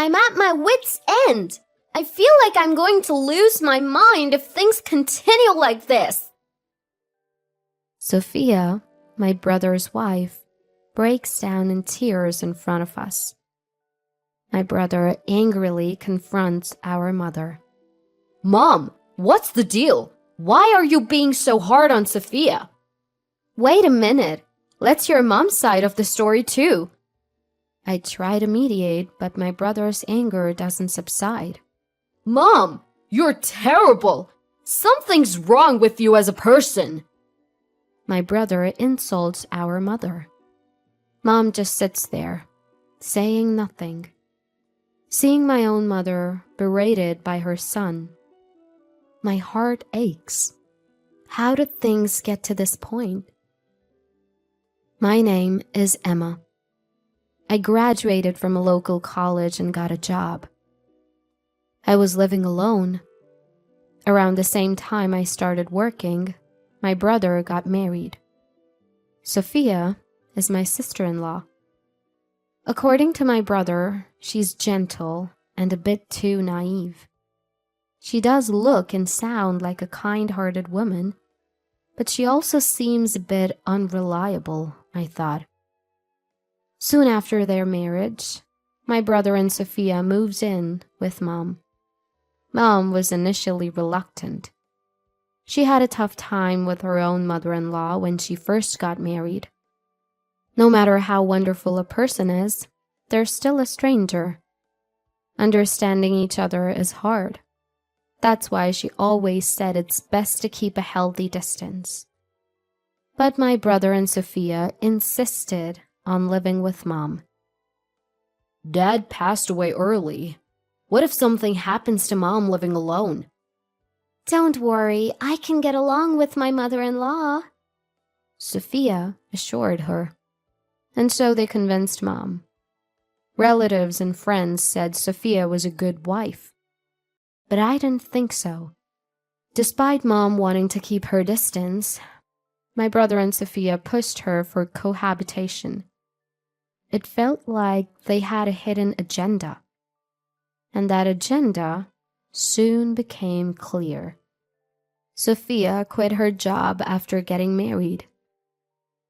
I'm at my wit's end. I feel like I'm going to lose my mind if things continue like this. Sophia, my brother's wife, breaks down in tears in front of us. My brother angrily confronts our mother. Mom, what's the deal? Why are you being so hard on Sophia? Wait a minute. Let's hear Mom's side of the story too. I try to mediate, but my brother's anger doesn't subside. Mom, you're terrible. Something's wrong with you as a person. My brother insults our mother. Mom just sits there, saying nothing. Seeing my own mother berated by her son, my heart aches. How did things get to this point? My name is Emma. I graduated from a local college and got a job. I was living alone. Around the same time I started working, my brother got married. Sophia is my sister-in-law. According to my brother, she's gentle and a bit too naive. She does look and sound like a kind-hearted woman, but she also seems a bit unreliable, I thought. Soon after their marriage, my brother and Sophia moved in with Mom. Mom was initially reluctant. She had a tough time with her own mother-in-law when she first got married. No matter how wonderful a person is, they're still a stranger. Understanding each other is hard. That's why she always said it's best to keep a healthy distance. But my brother and Sophia insisted on living with Mom. Dad passed away early. What if something happens to Mom living alone? Don't worry, I can get along with my mother-in-law, Sophia assured her. And so they convinced Mom. Relatives and friends said Sophia was a good wife. But I didn't think so. Despite Mom wanting to keep her distance, my brother and Sophia pushed her for cohabitation. It felt like they had a hidden agenda. And that agenda soon became clear. Sophia quit her job after getting married.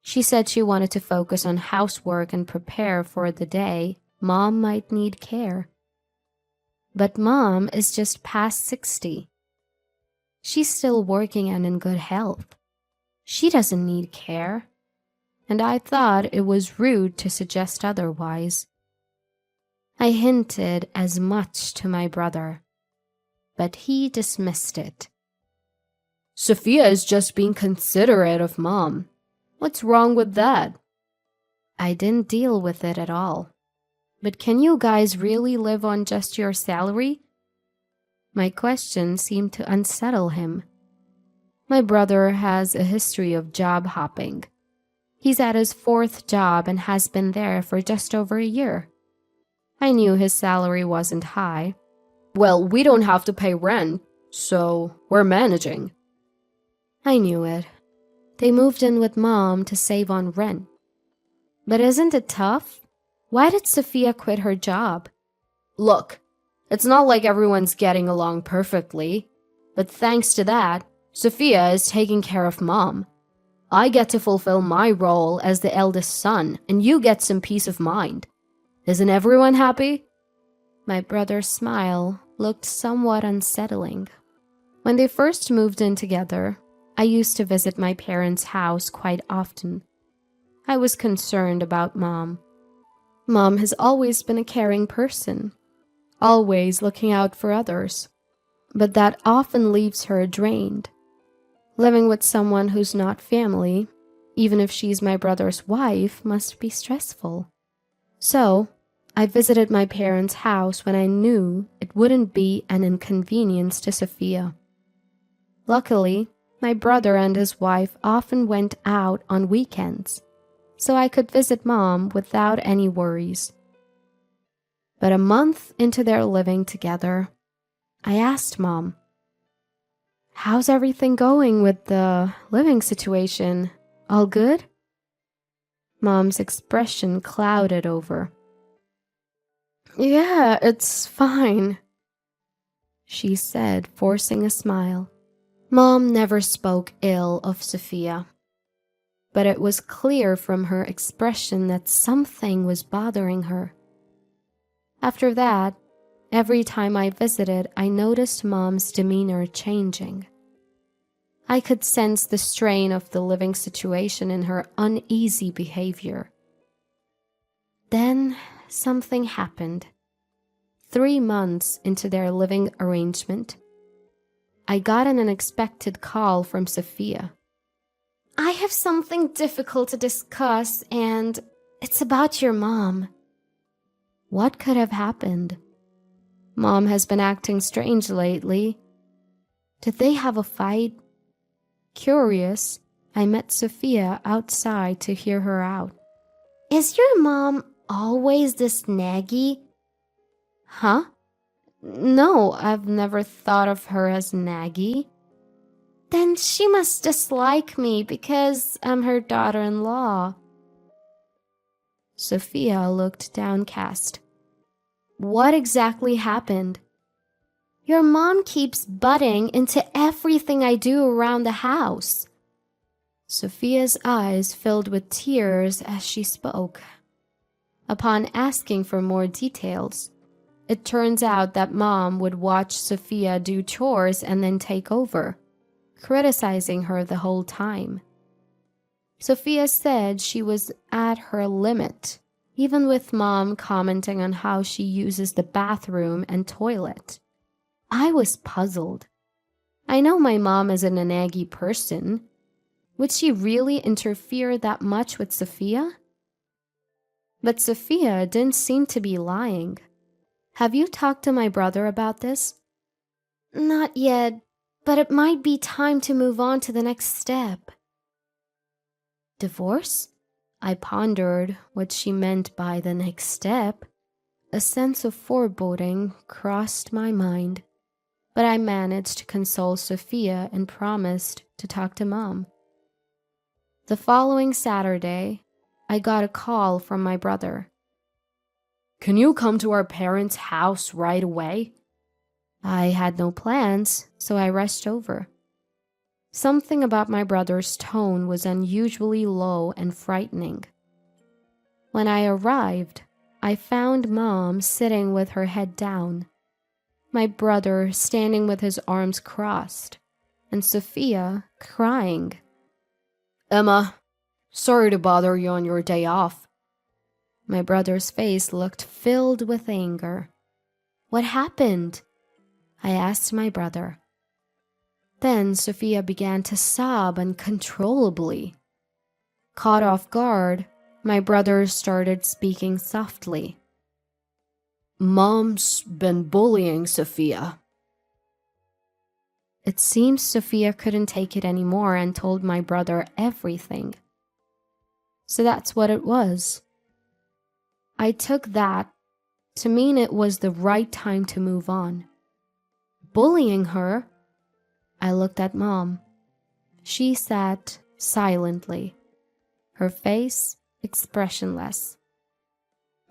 She said she wanted to focus on housework and prepare for the day Mom might need care. But Mom is just past 60. She's still working and in good health. She doesn't need care. And I thought it was rude to suggest otherwise. I hinted as much to my brother, but he dismissed it. Sophia is just being considerate of Mom. What's wrong with that? I didn't deal with it at all. But can you guys really live on just your salary? My question seemed to unsettle him. My brother has a history of job hopping. He's at his 4th job and has been there for just over a year. I knew his salary wasn't high. Well, we don't have to pay rent, so we're managing. I knew it. They moved in with Mom to save on rent. But isn't it tough? Why did Sophia quit her job? Look, it's not like everyone's getting along perfectly, but thanks to that, Sophia is taking care of Mom. I get to fulfill my role as the eldest son, and you get some peace of mind. Isn't everyone happy? My brother's smile looked somewhat unsettling. When they first moved in together, I used to visit my parents' house quite often. I was concerned about Mom. Mom has always been a caring person, always looking out for others, but that often leaves her drained. Living with someone who's not family, even if she's my brother's wife, must be stressful. So, I visited my parents' house when I knew it wouldn't be an inconvenience to Sophia. Luckily, my brother and his wife often went out on weekends, so I could visit Mom without any worries. But a month into their living together, I asked Mom, "How's everything going with the living situation? All good?" Mom's expression clouded over. Yeah, it's fine, she said, forcing a smile. Mom never spoke ill of Sophia, but it was clear from her expression that something was bothering her. After that, every time I visited, I noticed Mom's demeanor changing. I could sense the strain of the living situation in her uneasy behavior. Then something happened. 3 months into their living arrangement, I got an unexpected call from Sophia. I have something difficult to discuss, and it's about your mom. What could have happened? Mom has been acting strange lately. Did they have a fight? Curious, I met Sophia outside to hear her out. Is your mom always this naggy? Huh? No, I've never thought of her as naggy. Then she must dislike me because I'm her daughter-in-law. Sophia looked downcast. What exactly happened? Your mom keeps butting into everything I do around the house. Sophia's eyes filled with tears as she spoke. Upon asking for more details, it turns out that Mom would watch Sophia do chores and then take over, criticizing her the whole time. Sophia said she was at her limit, even with Mom commenting on how she uses the bathroom and toilet. I was puzzled. I know my mom isn't a naggy person. Would she really interfere that much with Sophia? But Sophia didn't seem to be lying. Have you talked to my brother about this? Not yet, but it might be time to move on to the next step. Divorce? I pondered what she meant by the next step. A sense of foreboding crossed my mind, but I managed to console Sophia and promised to talk to Mom. The following Saturday, I got a call from my brother. Can you come to our parents' house right away? I had no plans, so I rushed over. Something about my brother's tone was unusually low and frightening. When I arrived, I found Mom sitting with her head down, my brother standing with his arms crossed, and Sophia crying. Emma, sorry to bother you on your day off. My brother's face looked filled with anger. What happened? I asked my brother. Then Sophia began to sob uncontrollably. Caught off guard, my brother started speaking softly. Mom's been bullying Sophia. It seems Sophia couldn't take it anymore and told my brother everything. So that's what it was. I took that to mean it was the right time to move on. Bullying her? I looked at Mom. She sat silently, her face expressionless.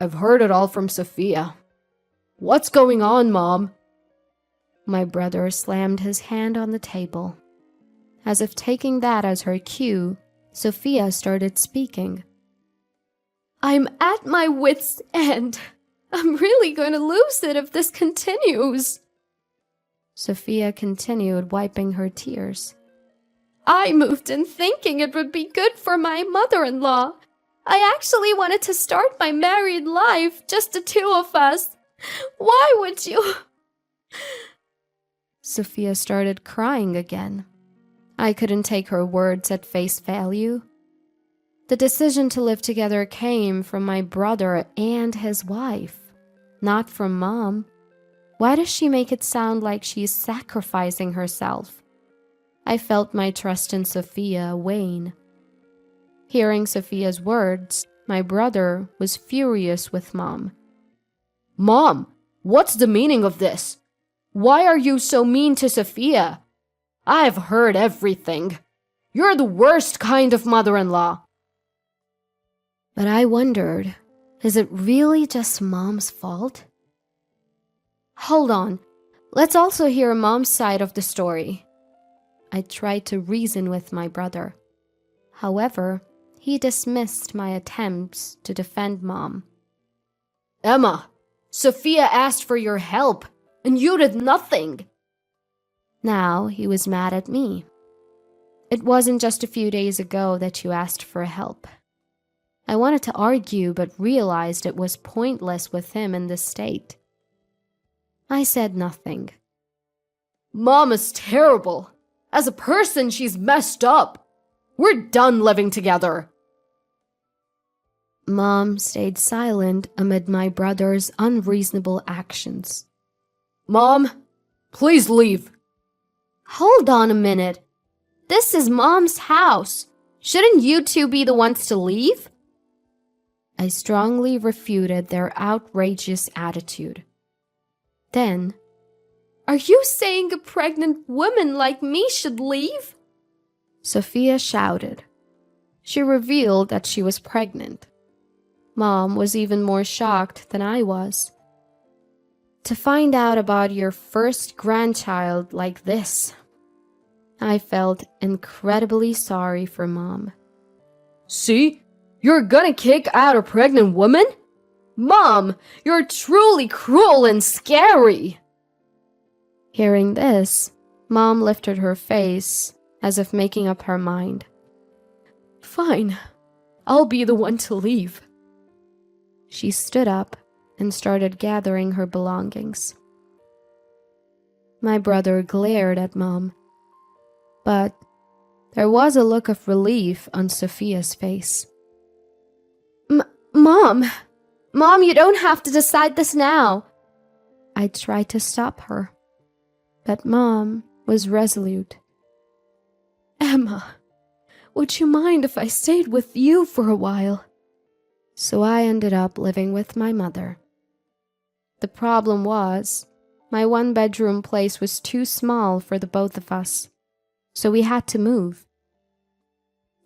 I've heard it all from Sophia. What's going on, Mom? My brother slammed his hand on the table. As if taking that as her cue, Sophia started speaking. I'm at my wit's end. I'm really going to lose it if this continues. Sophia continued, wiping her tears. I moved in thinking it would be good for my mother-in-law. I actually wanted to start my married life, just the two of us. Why would you? Sophia started crying again. I couldn't take her words at face value. The decision to live together came from my brother and his wife, not from Mom. Why does she make it sound like she's sacrificing herself? I felt my trust in Sophia wane. Hearing Sophia's words, my brother was furious with Mom. Mom, what's the meaning of this? Why are you so mean to Sophia? I've heard everything. You're the worst kind of mother-in-law. But I wondered, is it really just Mom's fault? Hold on. Let's also hear Mom's side of the story. I tried to reason with my brother. However, he dismissed my attempts to defend Mom. Emma, Sophia asked for your help, and you did nothing. Now he was mad at me. It wasn't just a few days ago that you asked for help. I wanted to argue but realized it was pointless with him in this state. I said nothing. Mom is terrible. As a person, she's messed up. We're done living together. Mom stayed silent amid my brother's unreasonable actions. Mom, please leave. Hold on a minute. This is Mom's house. Shouldn't you two be the ones to leave? I strongly refuted their outrageous attitude. Then, are you saying a pregnant woman like me should leave? Sophia shouted. She revealed that she was pregnant. Mom was even more shocked than I was. To find out about your first grandchild like this, I felt incredibly sorry for Mom. See? You're gonna kick out a pregnant woman? Mom, you're truly cruel and scary. Hearing this, Mom lifted her face as if making up her mind. Fine, I'll be the one to leave. She stood up and started gathering her belongings. My brother glared at Mom, but there was a look of relief on Sophia's face. Mom, you don't have to decide this now. I tried to stop her, but Mom was resolute. Emma, would you mind if I stayed with you for a while? So I ended up living with my mother. The problem was, my one-bedroom place was too small for the both of us, so we had to move.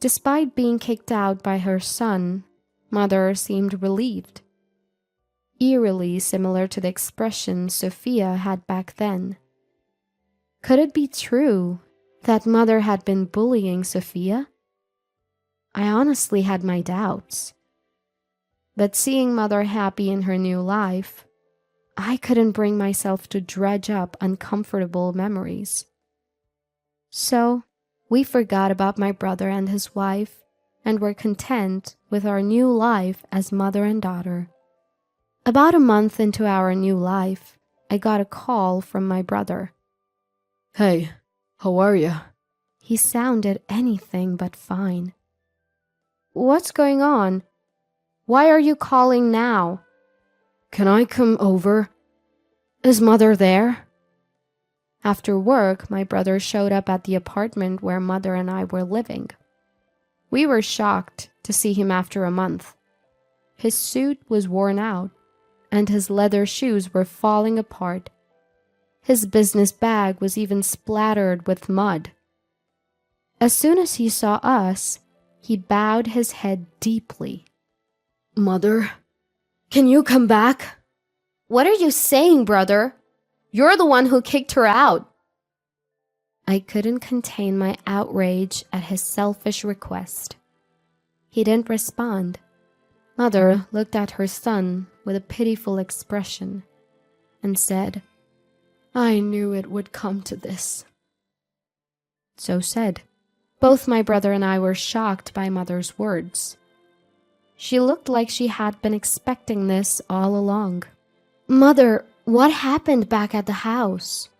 Despite being kicked out by her son, Mother seemed relieved, eerily similar to the expression Sophia had back then. Could it be true that Mother had been bullying Sophia? I honestly had my doubts. But seeing Mother happy in her new life, I couldn't bring myself to dredge up uncomfortable memories. So, we forgot about my brother and his wife and were content with our new life as mother and daughter. About a month into our new life, I got a call from my brother. Hey, how are you? He sounded anything but fine. What's going on? Why are you calling now? Can I come over? Is Mother there? After work, my brother showed up at the apartment where Mother and I were living. We were shocked to see him after a month. His suit was worn out, and his leather shoes were falling apart. His business bag was even splattered with mud. As soon as he saw us, he bowed his head deeply. Mother, can you come back? What are you saying, brother? You're the one who kicked her out. I couldn't contain my outrage at his selfish request. He didn't respond. Mother looked at her son with a pitiful expression and said, I knew it would come to this. So said. Both my brother and I were shocked by Mother's words. She looked like she had been expecting this all along. Mother, what happened back at the house?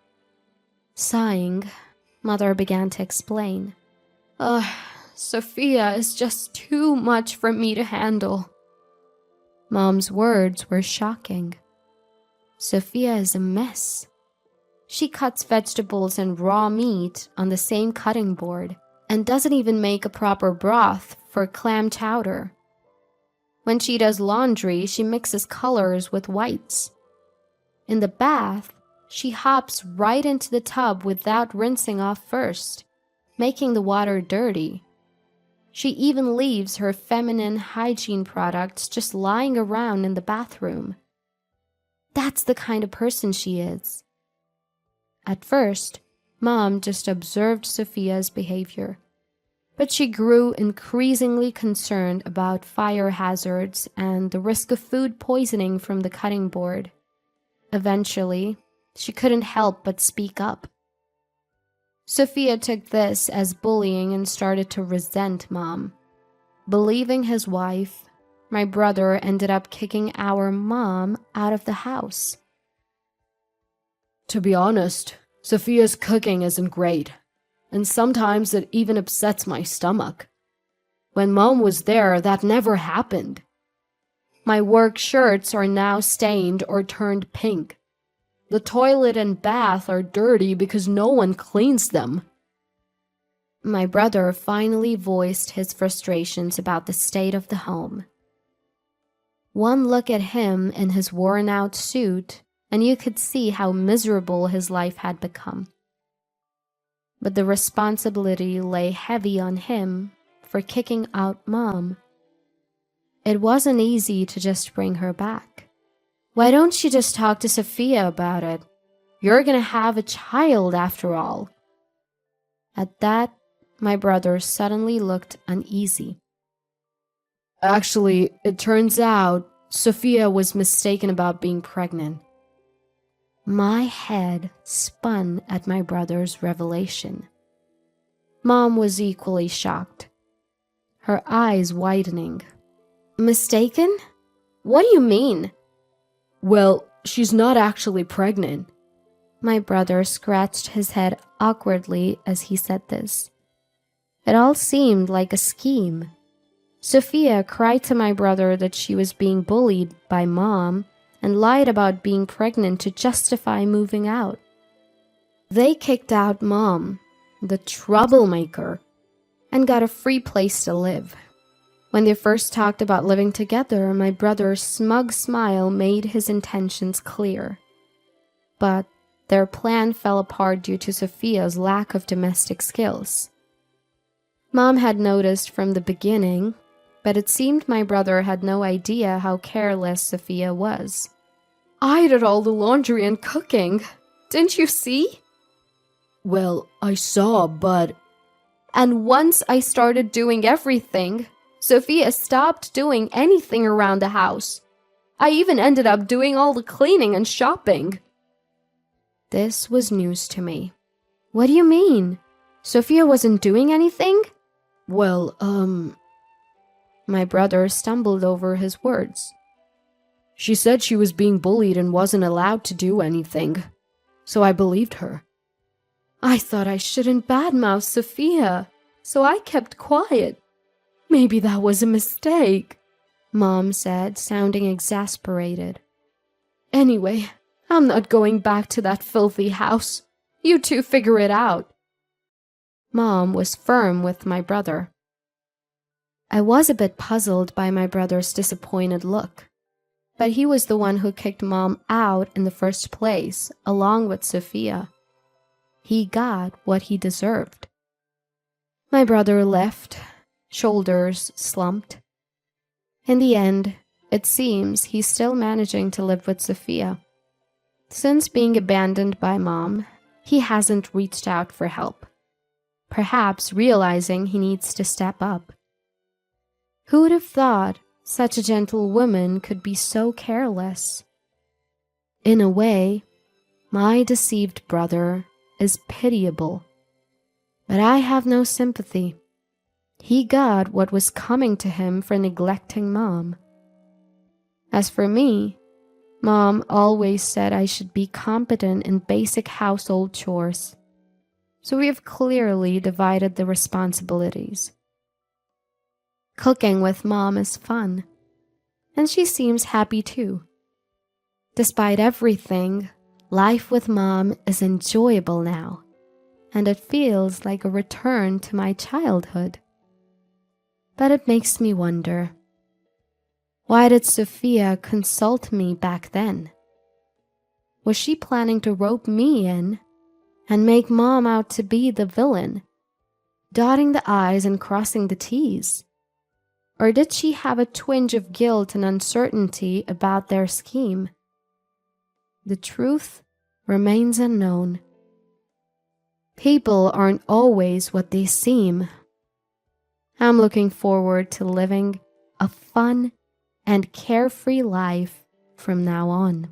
Sighing, Mother began to explain. Sophia is just too much for me to handle. Mom's words were shocking. Sophia is a mess. She cuts vegetables and raw meat on the same cutting board and doesn't even make a proper broth for clam chowder. When she does laundry, she mixes colors with whites. In the bath, she hops right into the tub without rinsing off first, making the water dirty. She even leaves her feminine hygiene products just lying around in the bathroom. That's the kind of person she is. At first, Mom just observed Sophia's behavior, but she grew increasingly concerned about fire hazards and the risk of food poisoning from the cutting board. Eventually, she couldn't help but speak up. Sophia took this as bullying and started to resent Mom. Believing his wife, my brother ended up kicking our mom out of the house. To be honest, Sophia's cooking isn't great, and sometimes it even upsets my stomach. When Mom was there, that never happened. My work shirts are now stained or turned pink. The toilet and bath are dirty because no one cleans them. My brother finally voiced his frustrations about the state of the home. One look at him in his worn-out suit, and you could see how miserable his life had become. But the responsibility lay heavy on him for kicking out Mom. It wasn't easy to just bring her back. Why don't you just talk to Sophia about it? You're gonna have a child after all. At that, my brother suddenly looked uneasy. Actually, it turns out Sophia was mistaken about being pregnant. My head spun at my brother's revelation. Mom was equally shocked, her eyes widening. Mistaken? What do you mean? Well, she's not actually pregnant. My brother scratched his head awkwardly as he said this. It all seemed like a scheme. Sophia cried to my brother that she was being bullied by Mom and lied about being pregnant to justify moving out. They kicked out Mom, the troublemaker, and got a free place to live. When they first talked about living together, my brother's smug smile made his intentions clear. But their plan fell apart due to Sophia's lack of domestic skills. Mom had noticed from the beginning, but it seemed my brother had no idea how careless Sophia was. I did all the laundry and cooking. Didn't you see? Well, I saw, but... And once I started doing everything, Sophia stopped doing anything around the house. I even ended up doing all the cleaning and shopping. This was news to me. What do you mean? Sophia wasn't doing anything? Well, My brother stumbled over his words. She said she was being bullied and wasn't allowed to do anything. So I believed her. I thought I shouldn't badmouth Sophia, so I kept quiet. Maybe that was a mistake, Mom said, sounding exasperated. Anyway, I'm not going back to that filthy house. You two figure it out. Mom was firm with my brother. I was a bit puzzled by my brother's disappointed look, but he was the one who kicked Mom out in the first place, along with Sophia. He got what he deserved. My brother left, shoulders slumped. In the end, it seems he's still managing to live with Sophia. Since being abandoned by Mom, he hasn't reached out for help, perhaps realizing he needs to step up. Who would have thought such a gentle woman could be so careless? In a way, my deceived brother is pitiable, but I have no sympathy. He got what was coming to him for neglecting Mom. As for me, Mom always said I should be competent in basic household chores, so we have clearly divided the responsibilities. Cooking with Mom is fun, and she seems happy too. Despite everything, life with Mom is enjoyable now, and it feels like a return to my childhood. But it makes me wonder, why did Sophia consult me back then? Was she planning to rope me in and make Mom out to be the villain, dotting the I's and crossing the T's? Or did she have a twinge of guilt and uncertainty about their scheme? the truth remains unknown. People aren't always what they seem. I'm looking forward to living a fun and carefree life from now on.